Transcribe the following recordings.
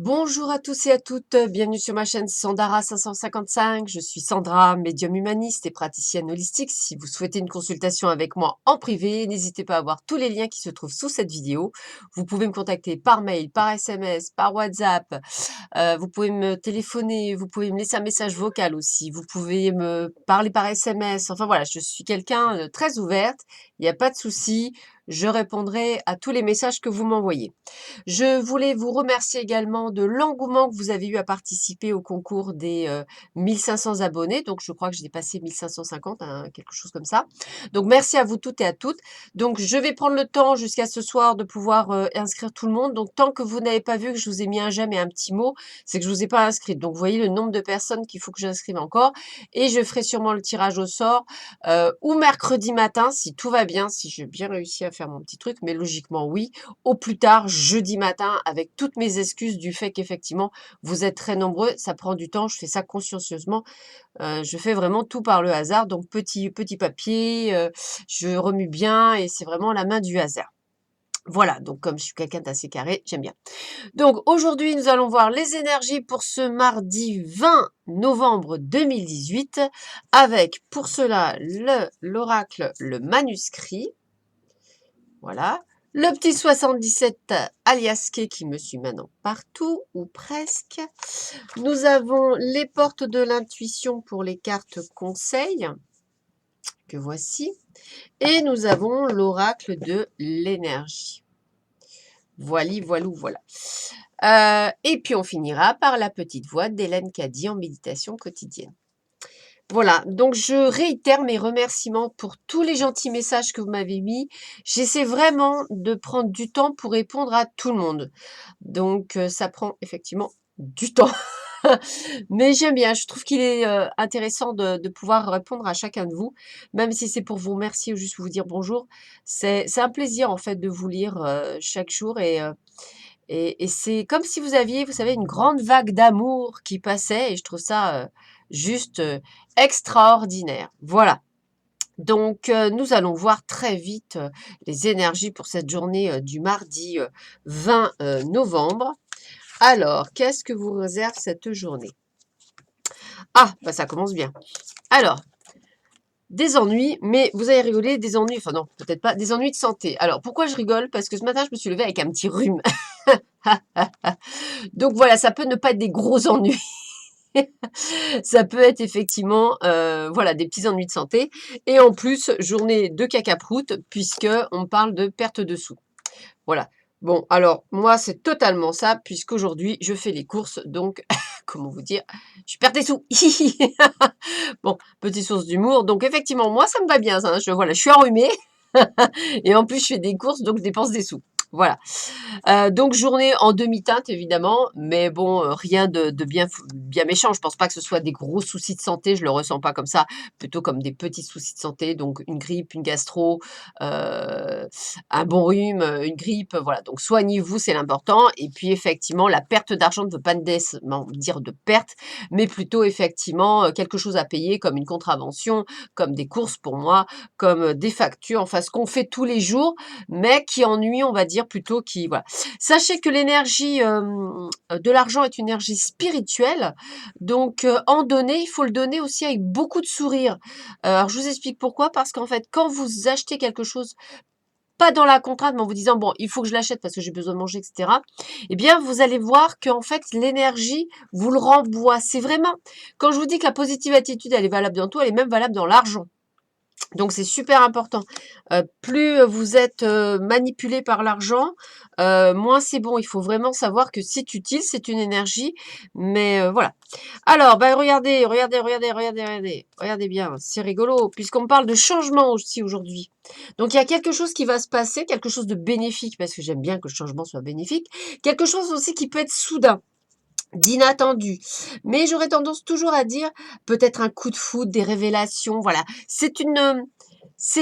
Bonjour à tous et à toutes, bienvenue sur ma chaîne Sandara 555. Je suis Sandra, médium humaniste et praticienne holistique. Si vous souhaitez une consultation avec moi en privé, n'hésitez pas à voir tous les liens qui se trouvent sous cette vidéo. Vous pouvez me contacter par mail, par SMS, par WhatsApp. Vous pouvez me téléphoner, vous pouvez me laisser un message vocal aussi. Vous pouvez me parler par SMS. Enfin voilà, je suis quelqu'un de très ouverte. Il n'y a pas de souci. Je répondrai à tous les messages que vous m'envoyez. Je voulais vous remercier également de l'engouement que vous avez eu à participer au concours des 1500 abonnés. Donc, je crois que j'ai dépassé 1550, hein, quelque chose comme ça. Donc, merci à vous toutes et à toutes. Donc, je vais prendre le temps jusqu'à ce soir de pouvoir inscrire tout le monde. Donc, tant que vous n'avez pas vu que je vous ai mis un j'aime et un petit mot, c'est que je vous ai pas inscrite. Donc, vous voyez le nombre de personnes qu'il faut que j'inscrive encore. Et je ferai sûrement le tirage au sort ou mercredi matin, si tout va bien, si j'ai bien réussi à faire mon petit truc. Mais logiquement, oui, au plus tard jeudi matin, avec toutes mes excuses du fait qu'effectivement vous êtes très nombreux, ça prend du temps, je fais ça consciencieusement, je fais vraiment tout par le hasard, donc petit papier, je remue bien et c'est vraiment la main du hasard. Voilà, donc comme je suis quelqu'un d'assez carré, j'aime bien. Donc aujourd'hui, nous allons voir les énergies pour ce mardi 20 novembre 2018, avec pour cela l'oracle, le manuscrit. Voilà. Le petit 77 alias K qui me suit maintenant partout, ou presque. Nous avons les portes de l'intuition pour les cartes conseils, que voici. Et nous avons l'oracle de l'énergie. Voilou, voilà. Et puis on finira par la petite voix d'Hélène Caddy en méditation quotidienne. Voilà, donc je réitère mes remerciements pour tous les gentils messages que vous m'avez mis. J'essaie vraiment de prendre du temps pour répondre à tout le monde. Donc ça prend effectivement du temps. Mais j'aime bien, je trouve qu'il est intéressant de pouvoir répondre à chacun de vous, même si c'est pour vous remercier ou juste vous dire bonjour. C'est un plaisir en fait de vous lire chaque jour et c'est comme si vous aviez, vous savez, une grande vague d'amour qui passait et je trouve ça juste extraordinaire. Voilà. Donc, nous allons voir très vite les énergies pour cette journée du mardi 20 novembre. Alors, qu'est-ce que vous réserve cette journée? Ah, bah ça commence bien. Alors, des ennuis, mais vous allez rigoler, des ennuis, enfin non, peut-être pas, des ennuis de santé. Alors, pourquoi je rigole? Parce que ce matin, je me suis levée avec un petit rhume. Donc voilà, ça peut ne pas être des gros ennuis. Ça peut être effectivement, voilà, des petits ennuis de santé. Et en plus, journée de cacaproute, puisque on parle de perte de sous. Voilà. Bon, alors, moi, c'est totalement ça, puisqu'aujourd'hui, je fais les courses, donc, comment vous dire, je perds des sous. Bon, petite source d'humour. Donc, effectivement, moi, ça me va bien, ça, hein. Voilà, je suis enrhumée. Et en plus, je fais des courses, donc je dépense des sous. Voilà. Donc journée en demi-teinte évidemment, mais bon, rien de bien méchant. Je pense pas que ce soit des gros soucis de santé, je le ressens pas comme ça, plutôt comme des petits soucis de santé, donc une grippe, une gastro, un bon rhume, une grippe, voilà. Donc soignez-vous, c'est l'important. Et puis effectivement, la perte d'argent ne veut pas nécessairement dire de perte, mais plutôt effectivement quelque chose à payer comme une contravention, comme des courses pour moi, comme des factures, enfin ce qu'on fait tous les jours, mais qui ennuie, on va dire plutôt qui voilà. Sachez que l'énergie de l'argent est une énergie spirituelle, donc en donner, il faut le donner aussi avec beaucoup de sourire. Alors je vous explique pourquoi, parce qu'en fait, quand vous achetez quelque chose, pas dans la contrainte, mais en vous disant bon, il faut que je l'achète parce que j'ai besoin de manger, etc. Eh bien, vous allez voir qu'en fait, l'énergie vous le renvoie. C'est vraiment, quand je vous dis que la positive attitude, elle est valable dans tout, elle est même valable dans l'argent. Donc c'est super important. Plus vous êtes manipulé par l'argent, moins c'est bon. Il faut vraiment savoir que c'est utile, c'est une énergie, mais voilà. Alors, bah, regardez bien, c'est rigolo, puisqu'on parle de changement aussi aujourd'hui. Donc il y a quelque chose qui va se passer, quelque chose de bénéfique, parce que j'aime bien que le changement soit bénéfique, quelque chose aussi qui peut être soudain, d'inattendu. Mais j'aurais tendance toujours à dire peut-être un coup de foudre, des révélations, voilà.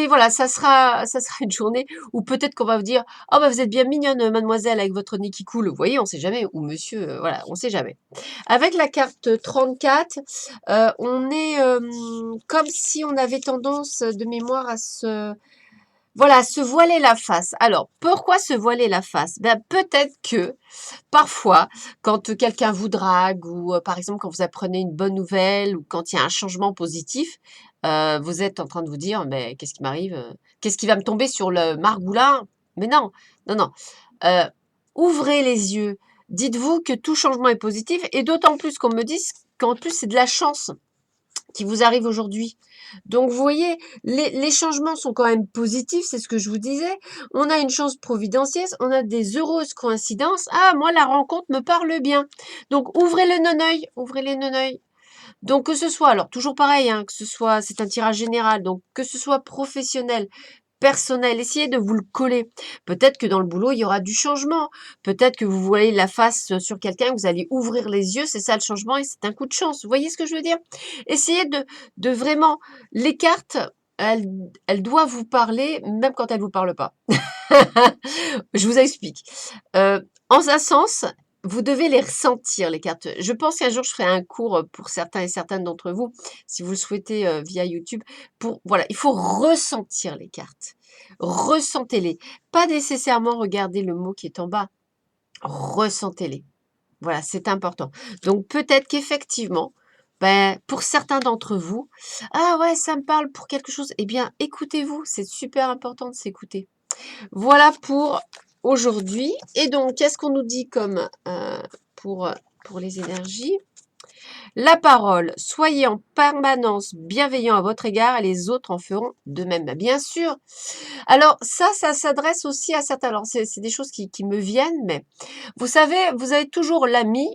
Voilà, ça sera une journée où peut-être qu'on va vous dire oh bah vous êtes bien mignonne mademoiselle avec votre nez qui coule. Vous voyez, on sait jamais, ou monsieur, voilà, on sait jamais. Avec la carte 34, on est comme si on avait tendance de mémoire à se Voilà, se voiler la face. Alors, pourquoi se voiler la face? Ben, peut-être que parfois, quand quelqu'un vous drague ou par exemple quand vous apprenez une bonne nouvelle ou quand il y a un changement positif, vous êtes en train de vous dire: «Mais qu'est-ce qui m'arrive? Qu'est-ce qui va me tomber sur le margoulin?» Mais non, non, non. Heu, ouvrez les yeux. Dites-vous que tout changement est positif et d'autant plus qu'on me dise qu'en plus c'est de la chance qui vous arrive aujourd'hui. Donc vous voyez, les changements sont quand même positifs, c'est ce que je vous disais. On a une chance providentielle, on a des heureuses coïncidences. Ah, moi, la rencontre me parle bien. Donc ouvrez le non-œil, ouvrez les non-œil. Donc que ce soit, alors toujours pareil, hein, que ce soit, c'est un tirage général, donc que ce soit professionnel, personnel, essayez de vous le coller. Peut-être que dans le boulot, il y aura du changement. Peut-être que vous voyez la face sur quelqu'un, vous allez ouvrir les yeux, c'est ça le changement et c'est un coup de chance. Vous voyez ce que je veux dire? Essayez de vraiment, les cartes, elles doivent vous parler même quand elles ne vous parlent pas. Je vous explique. En un sens, vous devez les ressentir, les cartes. Je pense qu'un jour, je ferai un cours pour certains et certaines d'entre vous, si vous le souhaitez, via YouTube. Voilà, il faut ressentir les cartes. Ressentez-les. Pas nécessairement regarder le mot qui est en bas. Ressentez-les. Voilà, c'est important. Donc peut-être qu'effectivement, ben, pour certains d'entre vous, ah ouais, ça me parle pour quelque chose. Eh bien, écoutez-vous. C'est super important de s'écouter. Voilà pour aujourd'hui. Et donc, qu'est-ce qu'on nous dit comme pour, pour les énergies? La parole, soyez en permanence bienveillant à votre égard et les autres en feront de même. Ben, bien sûr. Alors, ça s'adresse aussi à certains. Alors, c'est des choses qui me viennent, mais vous savez, vous avez toujours l'ami,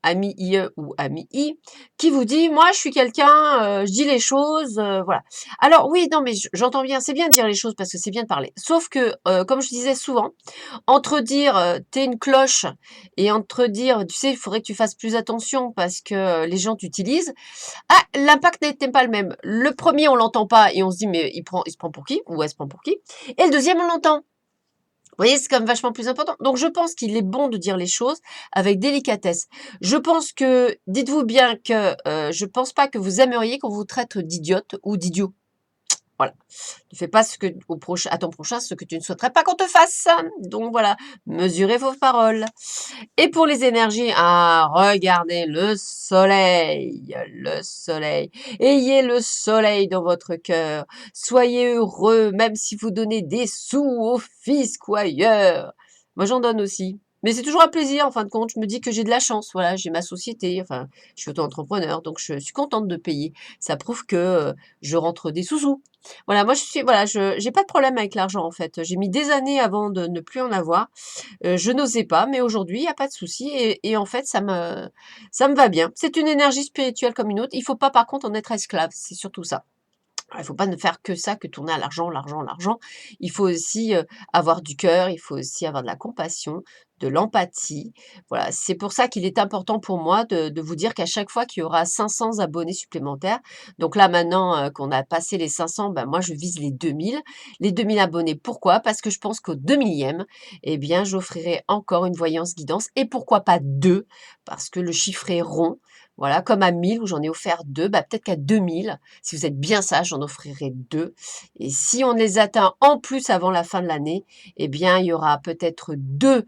ami IE ou ami I, qui vous dit, moi, je suis quelqu'un, je dis les choses, voilà. Alors oui, non, mais j'entends bien, c'est bien de dire les choses parce que c'est bien de parler. Sauf que, comme je disais souvent, entre dire t'es une cloche et entre dire tu sais, il faudrait que tu fasses plus attention parce que les gens t'utilisent, ah, l'impact n'était pas le même. Le premier, on l'entend pas et on se dit mais il se prend pour qui ou elle se prend pour qui? Et le deuxième, on l'entend. Vous voyez, c'est quand même vachement plus important. Donc, je pense qu'il est bon de dire les choses avec délicatesse. Je pense que, dites-vous bien que je pense pas que vous aimeriez qu'on vous traite d'idiote ou d'idiot. Voilà. Ne fais pas à ton prochain ce que tu ne souhaiterais pas qu'on te fasse. Donc voilà, mesurez vos paroles. Et pour les énergies, regardez le soleil, le soleil. Ayez le soleil dans votre cœur. Soyez heureux, même si vous donnez des sous au fisc ou ailleurs. Moi, j'en donne aussi. Mais c'est toujours un plaisir, en fin de compte. Je me dis que j'ai de la chance. Voilà, j'ai ma société. Enfin, je suis auto-entrepreneur, donc je suis contente de payer. Ça prouve que je rentre des sous-sous. Voilà, moi, je j'ai pas de problème avec l'argent, en fait. J'ai mis des années avant de ne plus en avoir. Je n'osais pas, mais aujourd'hui, il y a pas de souci et en fait, ça me va bien. C'est une énergie spirituelle comme une autre. Il faut pas, par contre, en être esclave. C'est surtout ça. Il faut pas ne faire que ça, que tourner à l'argent, l'argent, l'argent. Il faut aussi, avoir du cœur, il faut aussi avoir de la compassion, de l'empathie. Voilà, c'est pour ça qu'il est important pour moi de vous dire qu'à chaque fois qu'il y aura 500 abonnés supplémentaires, donc là maintenant, qu'on a passé les 500, ben moi je vise les 2000. Les 2000 abonnés, pourquoi? Parce que je pense qu'au 2000e, eh bien j'offrirai encore une voyance guidance et pourquoi pas 2? Parce que le chiffre est rond. Voilà, comme à 1000 où j'en ai offert 2, bah, peut-être qu'à 2000, si vous êtes bien sage, j'en offrirai 2. Et si on les atteint en plus avant la fin de l'année, eh bien, il y aura peut-être 2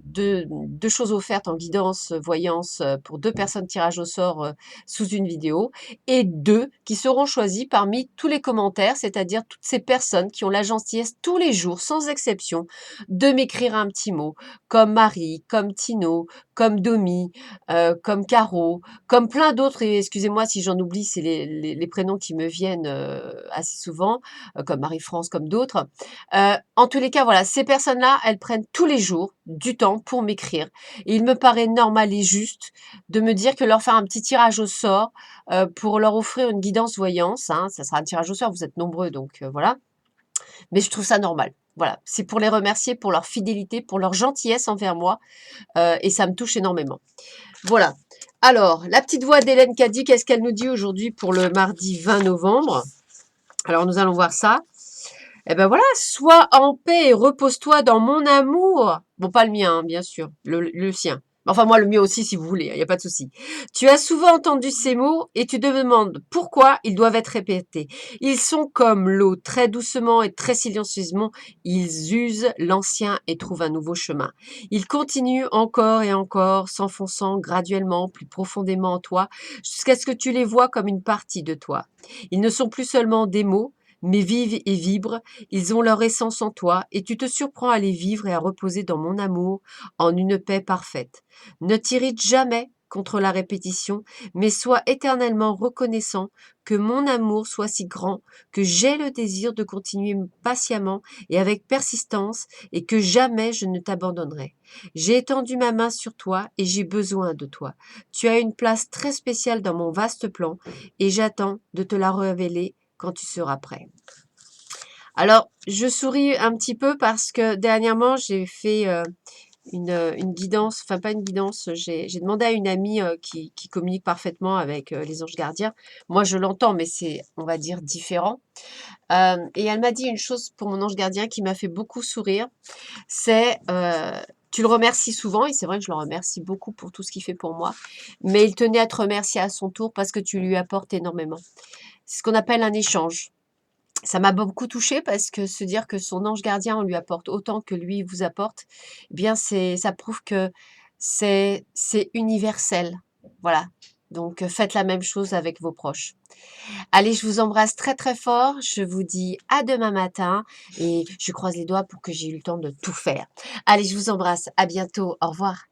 deux choses offertes en guidance, voyance pour 2 personnes tirage au sort sous une vidéo et 2 qui seront choisis parmi tous les commentaires, c'est-à-dire toutes ces personnes qui ont la gentillesse tous les jours, sans exception, de m'écrire un petit mot, comme Marie, comme Tino, comme Domi, comme Caro, comme plein d'autres, et excusez-moi si j'en oublie, c'est les prénoms qui me viennent assez souvent, comme Marie-France, comme d'autres. En tous les cas, voilà, ces personnes-là, elles prennent tous les jours du temps pour m'écrire. Et il me paraît normal et juste de me dire que leur faire un petit tirage au sort pour leur offrir une guidance voyance, hein, ça sera un tirage au sort, vous êtes nombreux, donc voilà. Mais je trouve ça normal. Voilà, c'est pour les remercier pour leur fidélité, pour leur gentillesse envers moi, et ça me touche énormément. Voilà. Alors, la petite voix d'Hélène Caddy, qu'est-ce qu'elle nous dit aujourd'hui pour le mardi 20 novembre? Alors, nous allons voir ça. Eh ben voilà, sois en paix et repose-toi dans mon amour. Bon, pas le mien, hein, bien sûr, le sien. Enfin, moi, le mien aussi, si vous voulez, il n'y a pas de souci. Tu as souvent entendu ces mots et tu te demandes pourquoi ils doivent être répétés. Ils sont comme l'eau, très doucement et très silencieusement, ils usent l'ancien et trouvent un nouveau chemin. Ils continuent encore et encore, s'enfonçant graduellement, plus profondément en toi, jusqu'à ce que tu les vois comme une partie de toi. Ils ne sont plus seulement des mots, mais vivent et vibrent, ils ont leur essence en toi, et tu te surprends à les vivre et à reposer dans mon amour en une paix parfaite. Ne t'irrite jamais contre la répétition, mais sois éternellement reconnaissant que mon amour soit si grand, que j'ai le désir de continuer patiemment et avec persistance, et que jamais je ne t'abandonnerai. J'ai étendu ma main sur toi et j'ai besoin de toi. Tu as une place très spéciale dans mon vaste plan et j'attends de te la révéler quand tu seras prêt. Alors, je souris un petit peu parce que dernièrement, j'ai fait une guidance, enfin pas une guidance, j'ai demandé à une amie qui communique parfaitement avec les anges gardiens. Moi, je l'entends, mais c'est, on va dire, différent. Et elle m'a dit une chose pour mon ange gardien qui m'a fait beaucoup sourire, c'est tu le remercies souvent, et c'est vrai que je le remercie beaucoup pour tout ce qu'il fait pour moi, mais il tenait à te remercier à son tour parce que tu lui apportes énormément. C'est ce qu'on appelle un échange. Ça m'a beaucoup touchée parce que se dire que son ange gardien, on lui apporte autant que lui vous apporte, eh bien ça prouve que c'est universel. Voilà. Donc faites la même chose avec vos proches. Allez, je vous embrasse très très fort. Je vous dis à demain matin et je croise les doigts pour que j'ai eu le temps de tout faire. Allez, je vous embrasse. À bientôt. Au revoir.